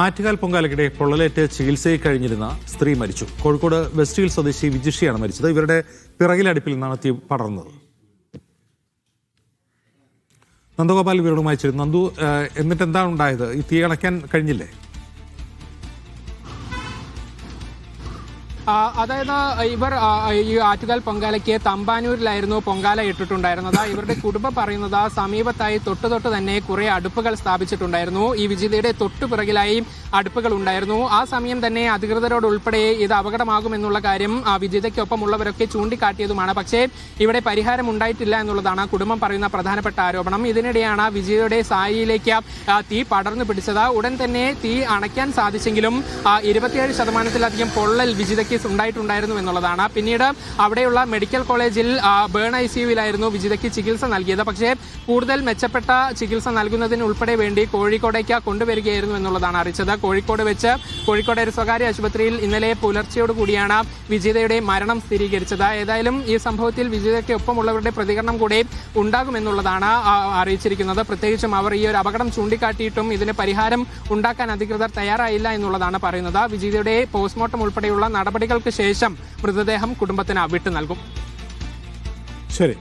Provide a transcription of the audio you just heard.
ആറ്റുകാൽ പൊങ്കാലയ്ക്കിടെ പൊള്ളലേറ്റ് ചികിത്സയിൽ കഴിഞ്ഞിരുന്ന സ്ത്രീ മരിച്ചു. കോഴിക്കോട് വെസ്റ്റ് ഹിൽ സ്വദേശി വിജിഷയാണ് മരിച്ചത്. ഇവരുടെ പിറകിലടുപ്പിൽ നിന്നാണ് തീ പടർന്നത്. നന്ദഗോപാൽ ഇവരോടുമായി ചേരുന്നു. നന്ദു, എന്നിട്ട് എന്താണ് ഉണ്ടായത്? ഈ തീ അണയ്ക്കാൻ കഴിഞ്ഞില്ലേ? അതായത് ഇവർ ഈ ആറ്റുകാൽ പൊങ്കാലയ്ക്ക് തമ്പാനൂരിലായിരുന്നു പൊങ്കാല ഇട്ടിട്ടുണ്ടായിരുന്നത്. ഇവരുടെ കുടുംബം പറയുന്നത് സമീപത്തായി തൊട്ട് തന്നെ കുറെ അടുപ്പുകൾ സ്ഥാപിച്ചിട്ടുണ്ടായിരുന്നു. ഈ വിജിതയുടെ തൊട്ടു പിറകിലായി അടുപ്പുകൾ ഉണ്ടായിരുന്നു. ആ സമയം തന്നെ അധികൃതരോട് ഉൾപ്പെടെ ഇത് അപകടമാകുമെന്നുള്ള കാര്യം വിജിതയ്ക്കൊപ്പമുള്ളവരൊക്കെ ചൂണ്ടിക്കാട്ടിയതുമാണ്. പക്ഷേ ഇവിടെ പരിഹാരം ഉണ്ടായിട്ടില്ല എന്നുള്ളതാണ് കുടുംബം പറയുന്ന പ്രധാനപ്പെട്ട ആരോപണം. ഇതിനിടെയാണ് വിജിതയുടെ സാരിയിലേക്ക് തീ പടർന്നു പിടിച്ചത്. ഉടൻ തന്നെ തീ അണയ്ക്കാൻ സാധിച്ചെങ്കിലും 27% പൊള്ളൽ വിജിതയ്ക്ക് ഉണ്ടായിട്ടുണ്ടായിരുന്നു എന്നുള്ളതാണ്. പിന്നീട് അവിടെയുള്ള മെഡിക്കൽ കോളേജിൽ ബേൺ ICUവിലായിരുന്നു വിജിതയ്ക്ക് ചികിത്സ നൽകിയത്. പക്ഷേ കൂടുതൽ മെച്ചപ്പെട്ട ചികിത്സ നൽകുന്നതിന് ഉൾപ്പെടെ വേണ്ടി കോഴിക്കോടേക്ക് കൊണ്ടുവരികയായിരുന്നു എന്നുള്ളതാണ് അറിയിച്ചത്. കോഴിക്കോട് ഒരു സ്വകാര്യ ആശുപത്രിയിൽ ഇന്നലെ പുലർച്ചയോടുകൂടിയാണ് വിജിതയുടെ മരണം സ്ഥിരീകരിച്ചത്. ഏതായാലും ഈ സംഭവത്തിൽ വിജിതയ്ക്ക് ഒപ്പമുള്ളവരുടെ പ്രതികരണം കൂടെ ഉണ്ടാകുമെന്നുള്ളതാണ് അറിയിച്ചിരിക്കുന്നത്. പ്രത്യേകിച്ചും അവർ ഈ ഒരു അപകടം ചൂണ്ടിക്കാട്ടിയിട്ടും ഇതിന് പരിഹാരം ഉണ്ടാക്കാൻ അധികൃതർ തയ്യാറായില്ല എന്നുള്ളതാണ് പറയുന്നത്. വിജിതയുടെ പോസ്റ്റ്മോർട്ടം ഉൾപ്പെടെയുള്ള നടപടികൾക്ക് ശേഷം മൃതദേഹം കുടുംബത്തിന് വിട്ടു നൽകും. ശരി.